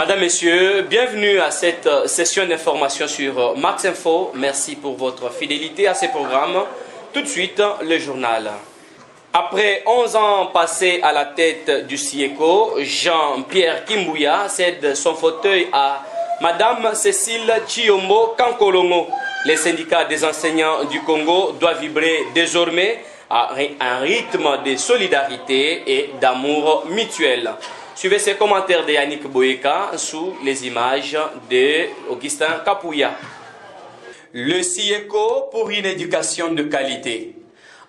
Madame, Messieurs, bienvenue à cette session d'information sur Max Info. Merci pour votre fidélité à ces programmes. Tout de suite, le journal. Après 11 ans passés à la tête du CIECO, Jean-Pierre Kimbouya cède son fauteuil à Madame Cécile Tshiyombo Kankolongo. Les syndicats des enseignants du Congo doivent vibrer désormais à un rythme de solidarité et d'amour mutuel. Suivez ces commentaires de Yannick Boyeka sous les images de Augustin Kapouya. Le CIECO pour une éducation de qualité.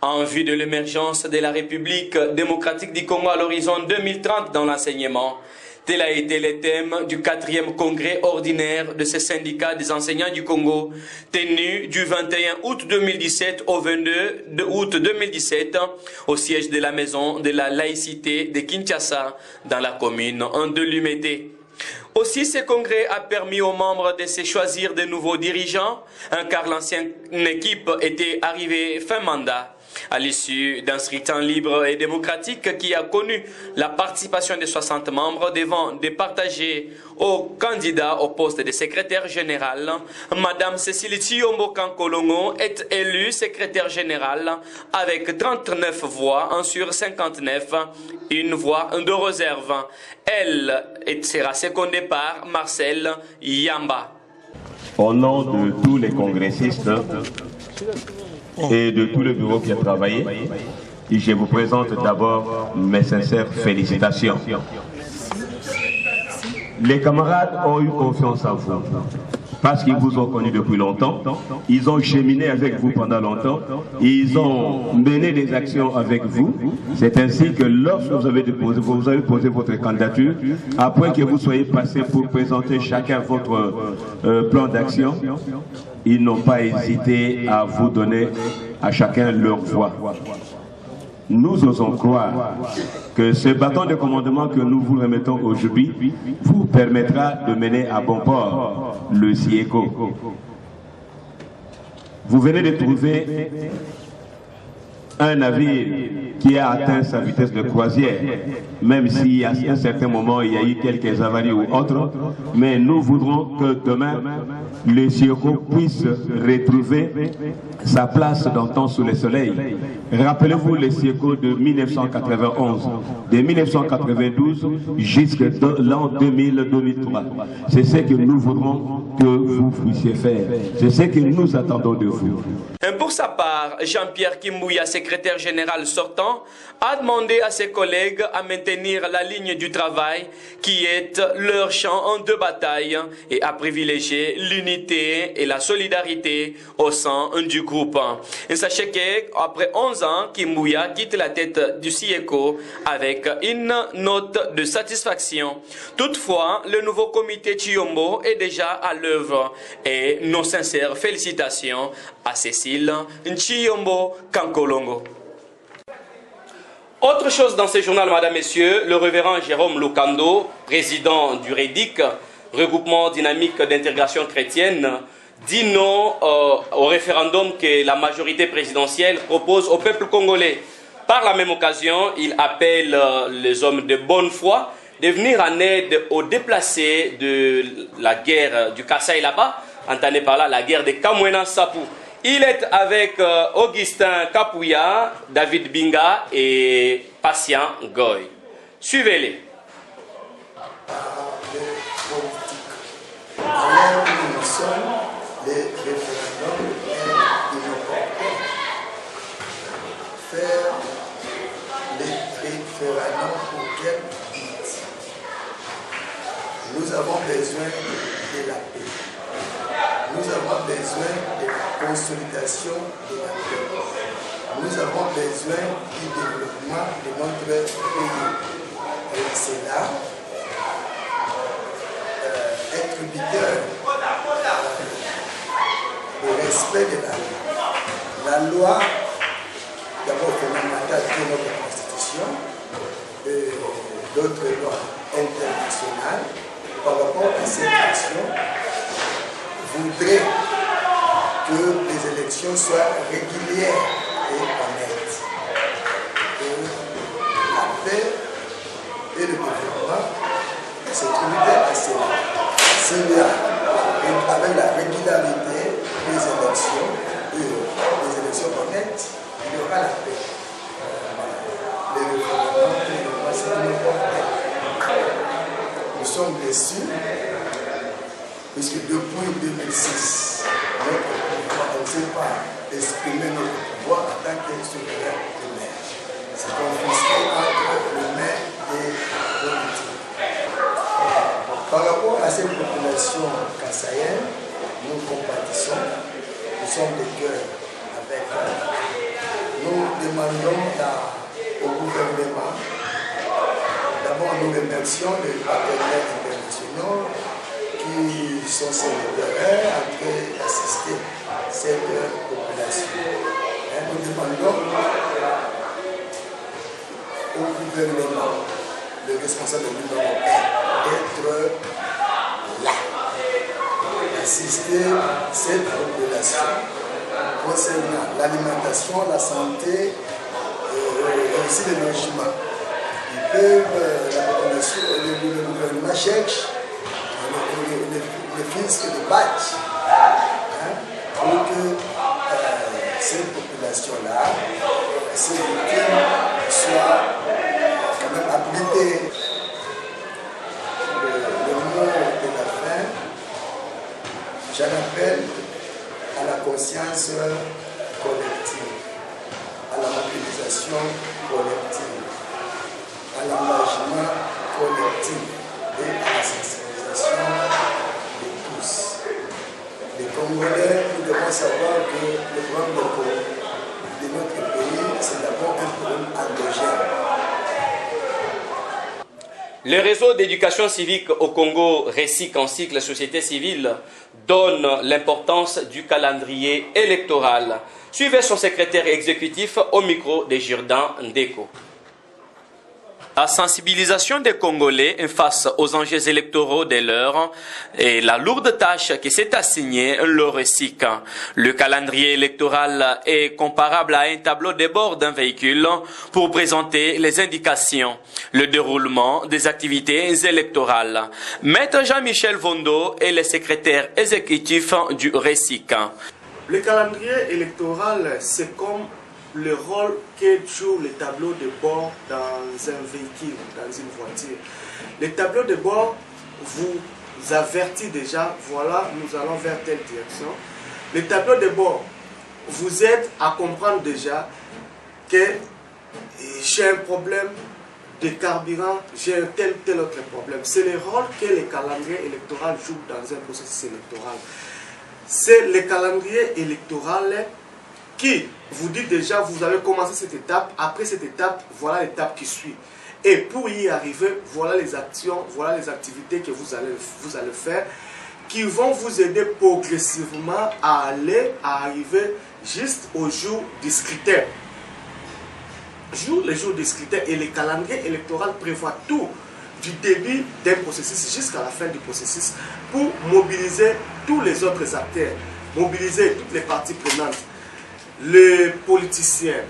En vue de l'émergence de la République démocratique du Congo à l'horizon 2030 dans l'enseignement, tel a été le thème du 4e congrès ordinaire de ces syndicats des enseignants du Congo, tenu du 21 août 2017 au 22 août 2017 au siège de la Maison de la Laïcité de Kinshasa dans la commune de Lumete. Aussi, ce congrès a permis aux membres de se choisir de nouveaux dirigeants, car l'ancienne équipe était arrivée fin mandat. À l'issue d'un scrutin libre et démocratique qui a connu la participation de 60 membres devant départager aux candidats au poste de secrétaire général, Madame Cécile Tshiyombo Kankolongo est élue secrétaire générale avec 39 voix sur 59, une voix de réserve. Elle sera secondée par Marcel Yamba. Au nom de tous les congressistes et de tout le bureau qui a travaillé, je vous présente d'abord mes sincères félicitations. Les camarades ont eu confiance en vous, parce qu'ils vous ont connu depuis longtemps, ils ont cheminé avec vous pendant longtemps, ils ont mené des actions avec vous. C'est ainsi que lorsque vous avez posé votre candidature, après que vous soyez passé pour présenter chacun votre plan d'action, ils n'ont pas hésité à vous donner à chacun leur voix. Nous osons croire que ce bâton de commandement que nous vous remettons aujourd'hui vous permettra de mener à bon port le CIECO. Vous venez de trouver un navire qui a atteint sa vitesse de croisière, même si à un certain moment il y a eu quelques avaries ou autres, mais nous voudrons que demain le CIECO puisse retrouver sa place d'antan sous le soleil. Rappelez-vous le CIECO de 1991, de 1992 jusqu'à l'an 2000-2003. C'est ce que nous voudrons que vous puissiez faire. C'est ce que nous attendons de vous. Pour sa part, Jean-Pierre Kimbouya, secrétaire général sortant, a demandé à ses collègues à maintenir la ligne du travail qui est leur champ de bataille et à privilégier l'unité et la solidarité au sein du groupe. Et sachez qu'après 11 ans, Kimbouya quitte la tête du CIECO avec une note de satisfaction. Toutefois, le nouveau comité Tshiyombo est déjà à l'œuvre et nos sincères félicitations à Cécile Tshiyombo Kankolongo. Autre chose dans ce journal, Madame, Messieurs, le révérend Jérôme Lukando, président du REDIC, regroupement dynamique d'intégration chrétienne, dit non au référendum que la majorité présidentielle propose au peuple congolais. Par la même occasion, il appelle les hommes de bonne foi de venir en aide aux déplacés de la guerre du Kasaï là-bas, entendez par là la guerre de Kamwena-Sapu. Il est avec Augustin Kapouya, David Binga et Patient Goy. Suivez-les. Alors nous sommes les référendums inopportuns. Faire les référendums pour quel but? Nous avons besoin de la paix. Nous avons besoin de la consolidation de la paix. Nous avons besoin du développement de notre pays. Et c'est là, être leader, le respect de la loi. La loi, d'abord fondamentale de notre Constitution, d'autres lois internationales, par rapport à cette action, voudrait que les élections soient régulières et honnêtes. Que la paix et le développement se trouvent à cela. sommes déçus, puisque depuis 2006, notre pouvoir, on ne sait pas exprimer notre pouvoir en tant que souverain primaire. C'est confisqué entre le maire et l'autorité. Par rapport à cette population kassaïenne, nous compatissons, nous sommes de cœur avec eux. Nous demandons au gouvernement, d'abord nous remercions les partenaires internationaux qui sont sur le terrain en train d'assister cette population. Et nous demandons au gouvernement, le responsable de l'Union européenne, d'être là, d'assister cette population concernant l'alimentation, la santé et aussi le logement. Ils peuvent, la population, le gouvernement cherche le fisc de badge pour que cette population-là, ces victimes soient quand même appliquées. Le mot de la fin, j'en appelle à la conscience collective, à la mobilisation collective, à l'engagement collectif et à la sensibilisation de tous. Les Congolais, nous devons savoir que le problème de notre pays, c'est d'abord un problème endogène. Le réseau d'éducation civique au Congo, RECIC en cycle société civile, donne l'importance du calendrier électoral. Suivez son secrétaire exécutif au micro de Jourdain Ndeko. La sensibilisation des Congolais face aux enjeux électoraux de l'heure est la lourde tâche qui s'est assignée le RECIC. Le calendrier électoral est comparable à un tableau de bord d'un véhicule pour présenter les indications, le déroulement des activités électorales. Maître Jean-Michel Vondo est le secrétaire exécutif du RECIC. Le calendrier électoral, c'est comme le rôle que joue le tableau de bord dans un véhicule, dans une voiture. Le tableau de bord vous avertit déjà, voilà, nous allons vers telle direction. Le tableau de bord vous aide à comprendre déjà que j'ai un problème de carburant, j'ai tel autre problème. C'est le rôle que le calendrier électoral joue dans un processus électoral. C'est le calendrier électoral qui vous dit déjà, vous avez commencé cette étape, après cette étape, voilà l'étape qui suit. Et pour y arriver, voilà les actions, voilà les activités que vous allez faire, qui vont vous aider progressivement à arriver juste au jour du scrutin. Le jour du scrutin, et le calendrier électoral prévoit tout, du début d'un processus jusqu'à la fin du processus, pour mobiliser tous les autres acteurs, mobiliser toutes les parties prenantes, les politiciens,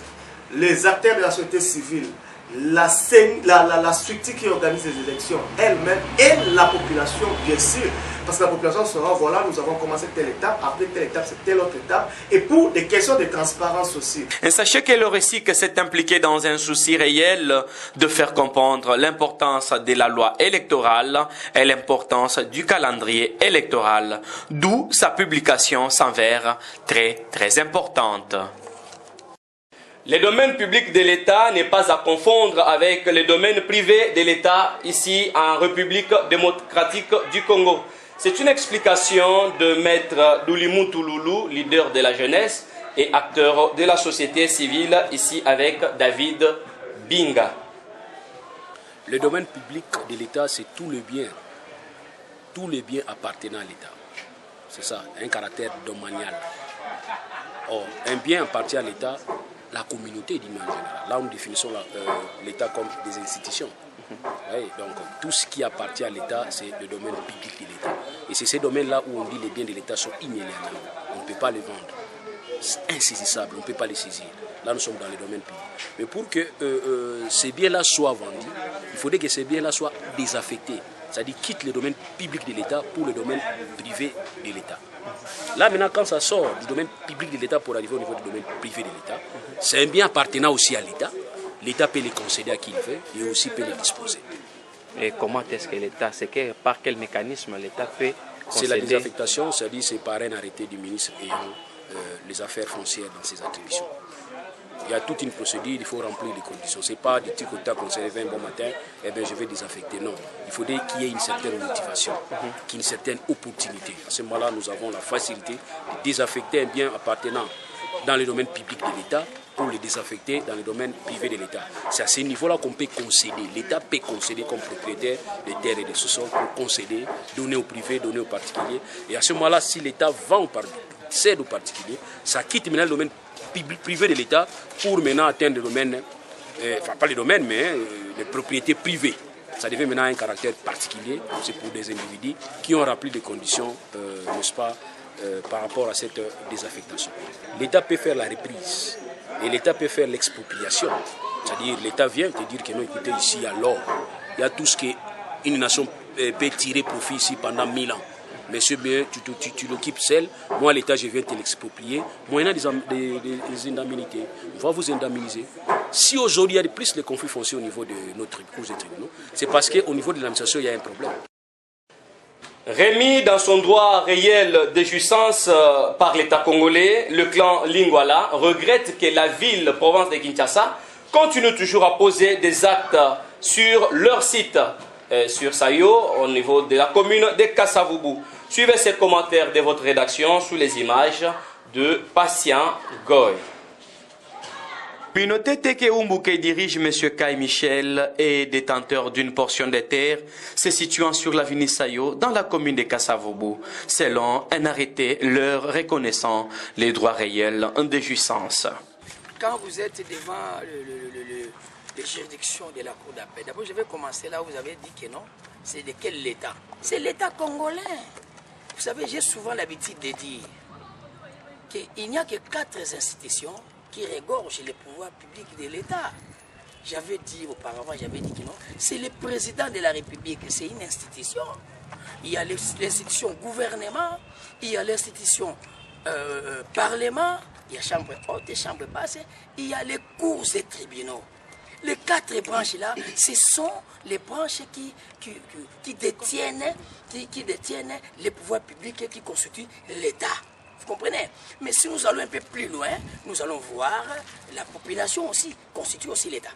les acteurs de la société civile, la structure qui organise les élections elle-même et la population, bien sûr. Parce que la population sera, voilà, nous avons commencé telle étape, après telle étape, c'est telle autre étape. Et pour des questions de transparence aussi. Et sachez que le RECIC s'est impliqué dans un souci réel de faire comprendre l'importance de la loi électorale et l'importance du calendrier électoral. D'où sa publication s'avère très importante. Le domaine public de l'État n'est pas à confondre avec le domaine privé de l'État ici en République démocratique du Congo. C'est une explication de Maître Doulimou Touloulou, leader de la jeunesse et acteur de la société civile, ici avec David Binga. Le domaine public de l'État, c'est tous les biens appartenant à l'État. C'est ça, un caractère domanial. Or, un bien appartient à l'État, la communauté d'une manière générale. Là, nous définissons l'État comme des institutions. Oui, donc, tout ce qui appartient à l'État, c'est le domaine public de l'État. Et c'est ces domaines-là où on dit que les biens de l'État sont inaliénables. On ne peut pas les vendre. C'est insaisissable, on ne peut pas les saisir. Là, nous sommes dans le domaine public. Mais pour que ces biens-là soient vendus, il faudrait que ces biens-là soient désaffectés. C'est-à-dire quitte le domaine public de l'État pour le domaine privé de l'État. Là, maintenant, quand ça sort du domaine public de l'État pour arriver au niveau du domaine privé de l'État, c'est un bien appartenant aussi à l'État. L'État peut les concéder à qui il veut et aussi peut les disposer. Et comment est-ce que l'État, par quel mécanisme l'État peut C'est la concéder? désaffectation, c'est-à-dire c'est par un arrêté du ministre ayant les affaires foncières dans ses attributions. Il y a toute une procédure, il faut remplir les conditions. Ce n'est pas du tic au tac, on se réveille un bon matin, eh bien je vais désaffecter. Non, il faudrait qu'il y ait une certaine motivation, qu'il y ait une certaine opportunité. À ce moment-là, nous avons la facilité de désaffecter un bien appartenant dans le domaine public de l'État pour le désaffecter dans le domaine privé de l'État. C'est à ce niveau-là qu'on peut concéder. L'État peut concéder comme propriétaire des terres et des sous-sols pour concéder, donner au privé, donner aux particuliers. Et à ce moment-là, si l'État vend cède aux particuliers, ça quitte maintenant le domaine privé de l'État pour maintenant atteindre le domaine, enfin pas le domaine, mais les propriétés privées. Ça devient maintenant un caractère particulier, c'est pour des individus qui ont rempli des conditions, n'est-ce pas, par rapport à cette désaffectation. L'État peut faire la reprise et l'État peut faire l'expropriation. C'est-à-dire l'État vient te dire que non, écoutez, ici il y a l'or, il y a tout ce qu'une nation peut tirer profit ici pendant 1000 ans. Monsieur, bien, tu l'occupes seul. Moi, l'État, je viens te l'exproprier. Moyennant des indemnités. On va vous indemniser. Si aujourd'hui, il y a plus de conflits fonciers au niveau de notre cours et tribunaux, c'est parce qu'au niveau de l'administration, il y a un problème. Remis dans son droit réel de jouissance par l'État congolais, le clan Lingwala regrette que la ville, province de Kinshasa, continue toujours à poser des actes sur leur site, sur Sayo, au niveau de la commune de Kasavubu. Suivez ces commentaires de votre rédaction sous les images de Patient Goy. Communauté Teke Umbuke dirige M. Kai Michel est détenteur d'une portion de terre se situant sur l'avenue Sayo dans la commune de Kasavubu, selon un arrêté leur reconnaissant les droits réels de jouissance. Quand vous êtes devant les juridictions de la Cour d'appel, d'abord je vais commencer là où vous avez dit que non, c'est de quel État? C'est l'État congolais. Vous savez, j'ai souvent l'habitude de dire qu'il n'y a que 4 institutions qui regorgent les pouvoirs publics de l'État. J'avais dit auparavant, j'avais dit que non, c'est le président de la République, c'est une institution. Il y a l'institution gouvernement, il y a l'institution parlement, il y a chambre haute et chambre basse, il y a les cours et tribunaux. Les 4 branches-là, ce sont les branches qui détiennent les pouvoirs publics qui constituent l'État. Vous comprenez? Mais si nous allons un peu plus loin, nous allons voir la population aussi, constitue aussi l'État.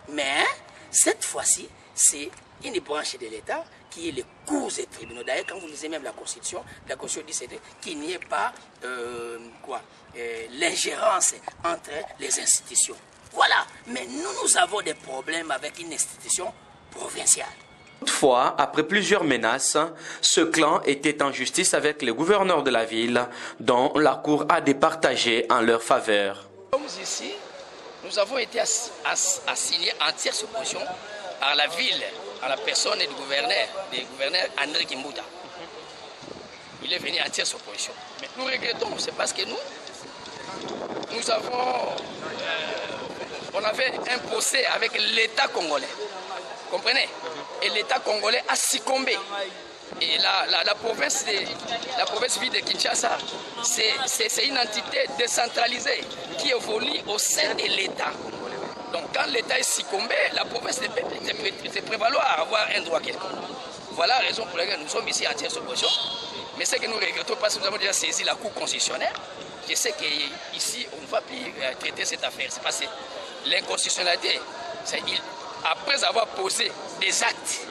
Mais cette fois-ci, c'est une branche de l'État qui est les cours et tribunaux. D'ailleurs, quand vous lisez même la Constitution dit qu'il n'y ait pas l'ingérence entre les institutions. Voilà, mais nous avons des problèmes avec une institution provinciale. Toutefois, après plusieurs menaces, ce clan était en justice avec le gouverneur de la ville, dont la cour a départagé en leur faveur. Comme ici, nous avons été assignés en tierce opposition par la ville, à la personne du gouverneur André Kimbuta. Il est venu en tierce opposition. Mais nous regrettons, c'est parce que nous avons... on avait un procès avec l'État congolais. Vous comprenez? Et l'État congolais a succombé. Et la province ville de Kinshasa, c'est une entité décentralisée qui évolue au sein de l'État congolais. Donc quand l'État est succombé, la province ne peut prévaloir à avoir un droit quelconque. Voilà la raison pour laquelle nous sommes ici en tierce opposition. Mais ce que nous regrettons parce que nous avons déjà saisi la Cour constitutionnelle. Je sais qu'ici, on ne va plus traiter cette affaire. C'est parce que l'inconstitutionnalité, c'est après avoir posé des actes.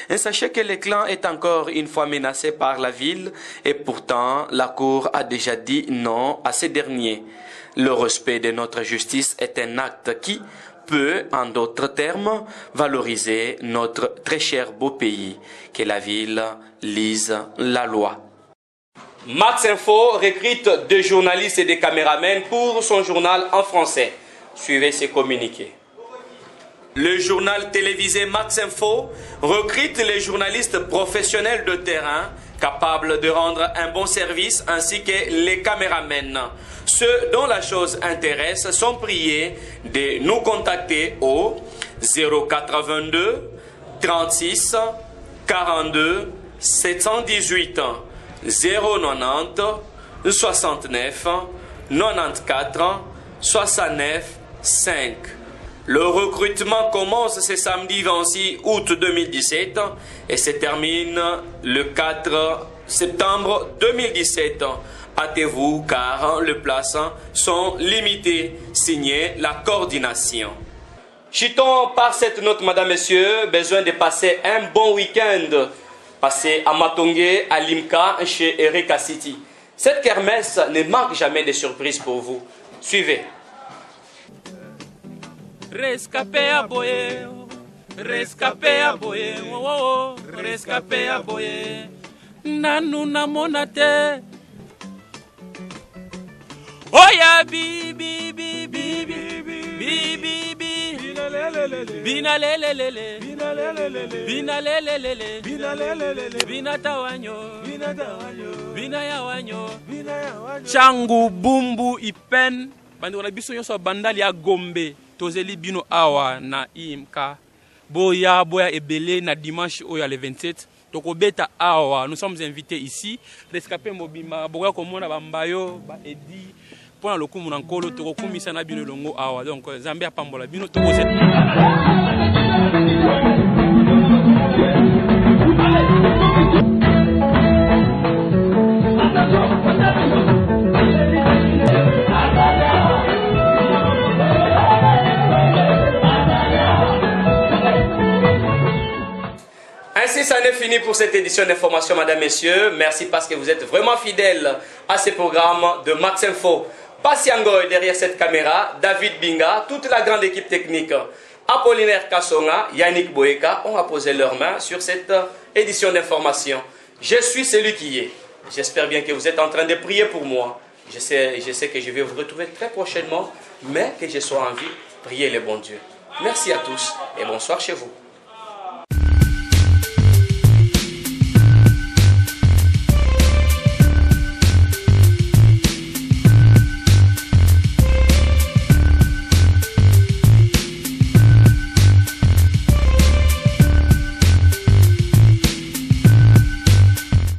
Et sachez que le clan est encore une fois menacé par la ville et pourtant la Cour a déjà dit non à ces derniers. Le respect de notre justice est un acte qui peut, en d'autres termes, valoriser notre très cher beau pays. Que la ville lise la loi. Max Info recrute 2 journalistes et des caméramans pour son journal en français. Suivez ces communiqués. Le journal télévisé Max Info recrute les journalistes professionnels de terrain capables de rendre un bon service ainsi que les caméramans. Ceux dont la chose intéresse sont priés de nous contacter au 0422 36 42 718 090 69 94 69 5. Le recrutement commence ce samedi 26 août 2017 et se termine le 4 septembre 2017. Hâtez-vous car les places sont limitées. Signé la coordination. Chutons par cette note, madame, messieurs, besoin de passer un bon week-end. Passez à Matongé, à Limca, chez Erika City. Cette kermesse ne manque jamais de surprises pour vous. Suivez. Rescapé à boye, rescapé à boye, oh, rescapé à boye. Nanu na monate. Oya bi bi bi bi bi bi bi bi. Bina lele lele, bina lele lele, bina lele lele, bina lele lele, bina tawanyo, bina tawanyo, bina yawanyo, bina yawanyo. Changu bumbu ipen. Bandi wana biso nyonso bandali ya Gombe. Tozeli bino awa na IMK. Boya ebele na dimanche oya le 27. Tokobeta awa. Nous sommes invités ici. Rescapé mobima. Boya komona bambayo, ba edi. Pona lokumu na nkolo tokokumisa na bino longo awa. Donc Zambia pambola bino tokozeta. Ainsi, ça n'est fini pour cette édition d'information, madame, messieurs. Merci parce que vous êtes vraiment fidèles à ce programme de Max Info. Pasiangoy derrière cette caméra, David Binga, toute la grande équipe technique, Apollinaire Kassonga, Yannick Boeka ont posé leurs mains sur cette édition d'information. Je suis celui qui est. J'espère bien que vous êtes en train de prier pour moi. Je sais que je vais vous retrouver très prochainement, mais que je sois en vie, priez le bon Dieu. Merci à tous et bonsoir chez vous.